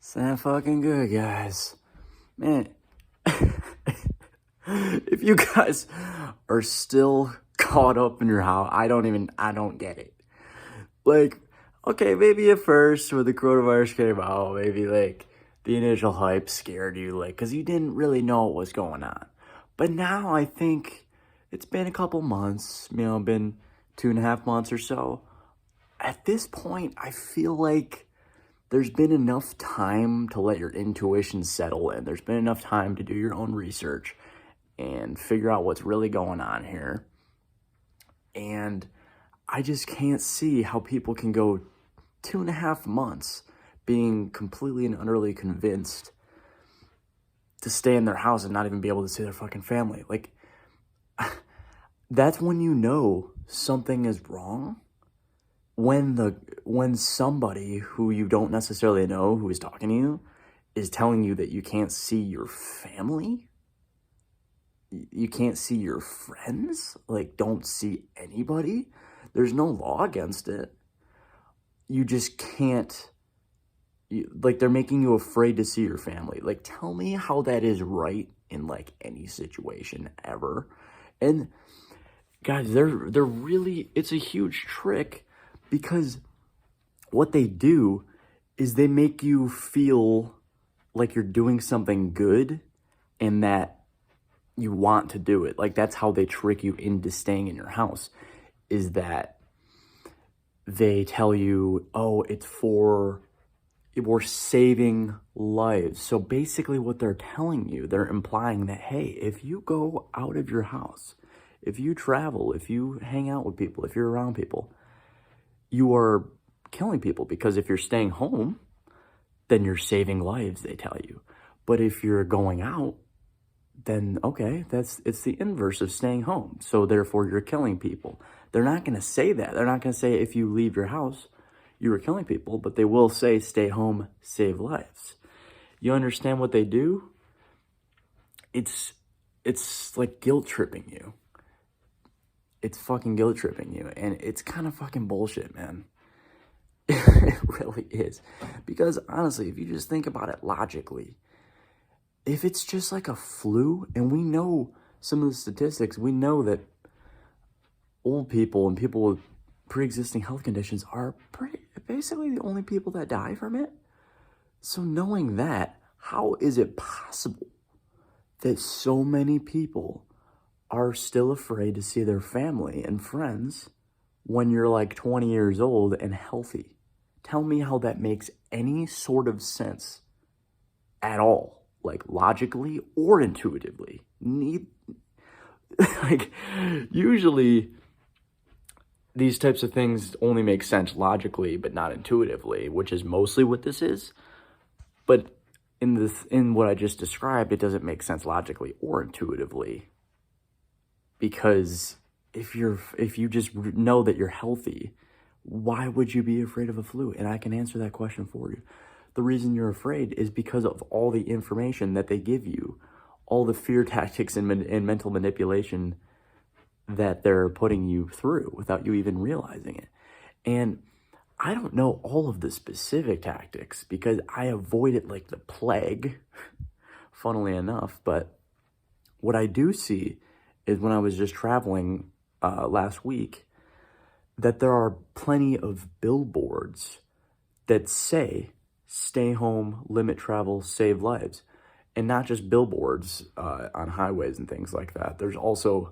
Sound fucking good, guys. Man, if you guys are still caught up in your house, I don't get it. Like, okay, maybe at first when the coronavirus came out, maybe like the initial hype scared you, like, because you didn't really know what was going on. But now I think it's been a couple months, been 2.5 months or so. At this point, I feel like there's been enough time to let your intuition settle in. There's been enough time to do your own research and figure out what's really going on here. And I just can't see how people can go 2.5 months being completely and utterly convinced to stay in their house and not even be able to see their fucking family. Like, that's when you know something is wrong. When somebody who you don't necessarily know who is talking to you is telling you that you can't see your family, you can't see your friends, like don't see anybody. There's no law against it. You just can't, like they're making you afraid to see your family. Like tell me how that is right in like any situation ever. And guys, they're really, it's a huge trick. Because what they do is they make you feel like you're doing something good and that you want to do it. Like that's how they trick you into staying in your house, is that they tell you, oh, we're saving lives. So basically what they're telling you, they're implying that, hey, if you go out of your house, if you travel, if you hang out with people, if you're around people, you are killing people, because if you're staying home, then you're saving lives, they tell you. But if you're going out, then okay, it's the inverse of staying home. So therefore you're killing people. They're not going to say that. They're not going to say if you leave your house, you were killing people, but they will say stay home, save lives. You understand what they do? It's like guilt tripping you. It's fucking guilt tripping you, and it's kind of fucking bullshit, man. It really is. Because honestly, if you just think about it logically, if it's just like a flu, and we know some of the statistics, we know that old people and people with pre-existing health conditions are basically the only people that die from it. So knowing that, how is it possible that so many people are still afraid to see their family and friends when you're like 20 years old and healthy? Tell me how that makes any sort of sense at all, like logically or intuitively. Like usually these types of things only make sense logically but not intuitively, which is mostly what this is. But in what I just described, it doesn't make sense logically or intuitively. Because if you just know that you're healthy, why would you be afraid of a flu? And I can answer that question for you. The reason you're afraid is because of all the information that they give you, all the fear tactics and mental manipulation that they're putting you through without you even realizing it. And I don't know all of the specific tactics because I avoid it like the plague, funnily enough. But what I do see is when I was just traveling last week, that there are plenty of billboards that say, stay home, limit travel, save lives. And not just billboards on highways and things like that. There's also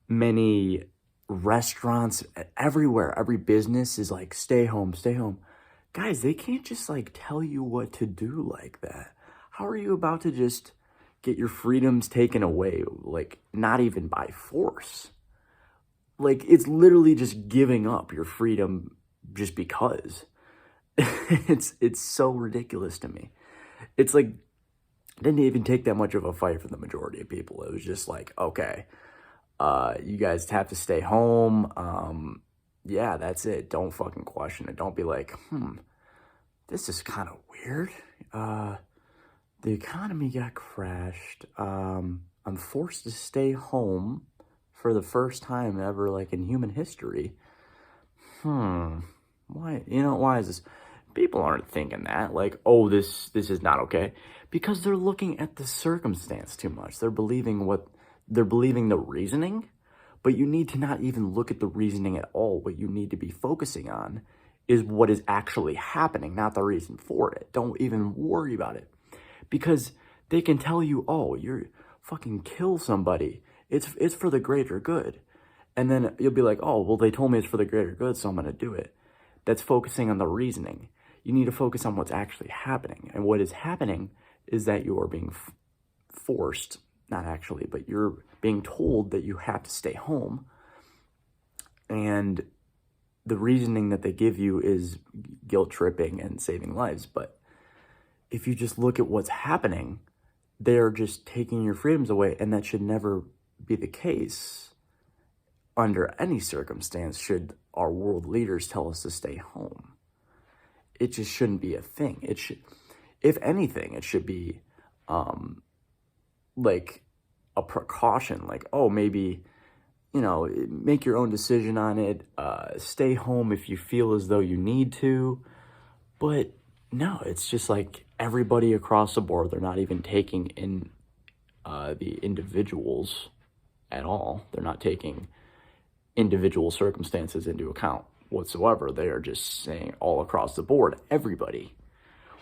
many restaurants everywhere. Every business is like, stay home, stay home. Guys, they can't just like tell you what to do like that. How are you about to just get your freedoms taken away, like not even by force? Like it's literally just giving up your freedom just because. It's so ridiculous to me. It's like it didn't even take that much of a fight for the majority of people. It was just like, okay, you guys have to stay home. Yeah, that's it. Don't fucking question it. Don't be like, this is kind of weird. The economy got crashed. I'm forced to stay home for the first time ever, like in human history. Why? Why is this? people aren't thinking that, like, oh, this is not okay, because they're looking at the circumstance too much. They're believing the reasoning, but you need to not even look at the reasoning at all. What you need to be focusing on is what is actually happening, not the reason for it. Don't even worry about it, because they can tell you, oh, you're fucking kill somebody. It's for the greater good. And then you'll be like, oh, well, they told me it's for the greater good, so I'm going to do it. That's focusing on the reasoning. You need to focus on what's actually happening. And what is happening is that you are being forced, not actually, but you're being told that you have to stay home. And the reasoning that they give you is guilt tripping and saving lives. But if you just look at what's happening, they're just taking your freedoms away, and that should never be the case. Under any circumstance should our world leaders tell us to stay home. It just shouldn't be a thing. It should, if anything, it should be like a precaution, like, oh, maybe, make your own decision on it. Stay home if you feel as though you need to. But no, it's just like everybody across the board, they're not even taking in the individuals at all. They're not taking individual circumstances into account whatsoever. They are just saying all across the board, everybody,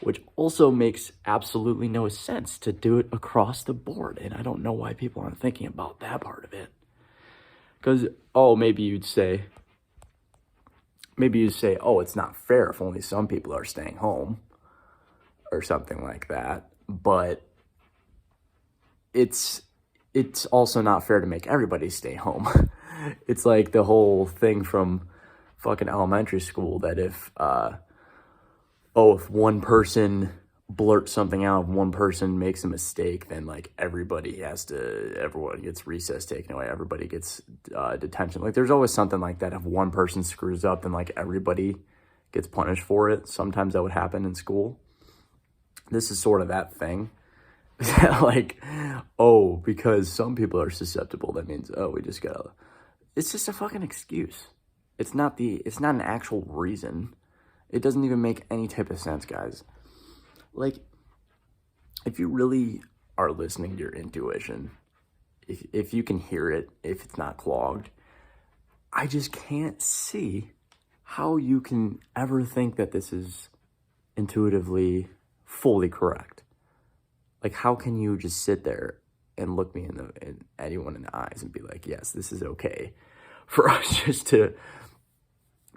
which also makes absolutely no sense to do it across the board. And I don't know why people aren't thinking about that part of it. Because, oh, maybe you'd say, oh, it's not fair if only some people are staying home or something like that. But it's also not fair to make everybody stay home. It's like the whole thing from fucking elementary school that if one person blurts something out, if one person makes a mistake, then like everyone gets recess taken away, everybody gets detention. Like there's always something like that. If one person screws up, then like everybody gets punished for it. Sometimes that would happen in school. This is sort of that thing. Like, oh, because some people are susceptible, that means, oh, we just gotta... It's just a fucking excuse. It's not an actual reason. It doesn't even make any type of sense, guys. Like, if you really are listening to your intuition, if you can hear it, if it's not clogged, I just can't see how you can ever think that this is intuitively fully correct. Like, how can you just sit there and look me in anyone in the eyes and be like, yes, this is okay for us just to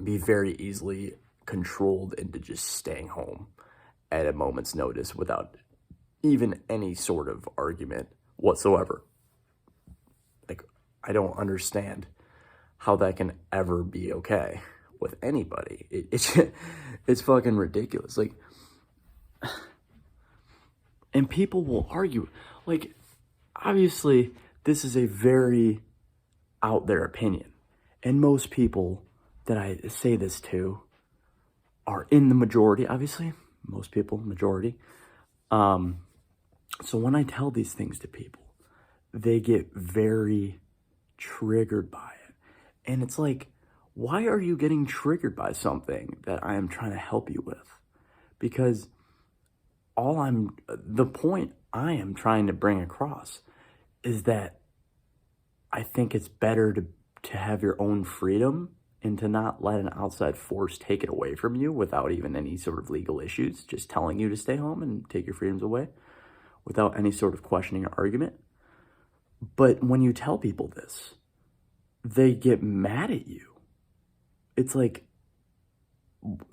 be very easily controlled into just staying home at a moment's notice without even any sort of argument whatsoever. Like, I don't understand how that can ever be okay with anybody. It's fucking ridiculous. Like, and people will argue. Like, obviously, this is a very out there opinion. And most people that I say this to are in the majority, obviously. Most people, majority. So when I tell these things to people, they get very triggered by it. And it's like, why are you getting triggered by something that I am trying to help you with? Because the point I am trying to bring across is that I think it's better to have your own freedom and to not let an outside force take it away from you without even any sort of legal issues, just telling you to stay home and take your freedoms away without any sort of questioning or argument. But when you tell people this, they get mad at you. It's like,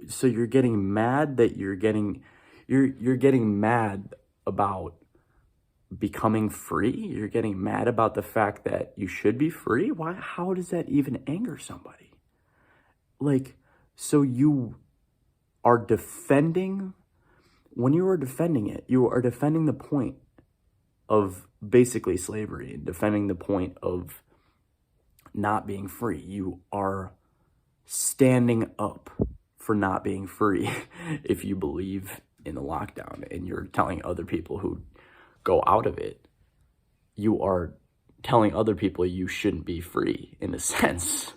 so you're getting mad that you're getting mad about becoming free? You're getting mad about the fact that you should be free? Why? How does that even anger somebody? Like, so you are defending, when you are defending it, you are defending the point of basically slavery and defending the point of not being free. You are standing up for not being free if you believe in the lockdown, and you're telling other people who go out of it, you are telling other people you shouldn't be free in a sense,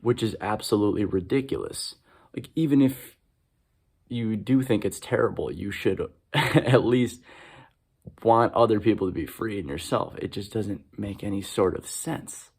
which is absolutely ridiculous. Like, even if you do think it's terrible, you should at least want other people to be free and yourself. It just doesn't make any sort of sense.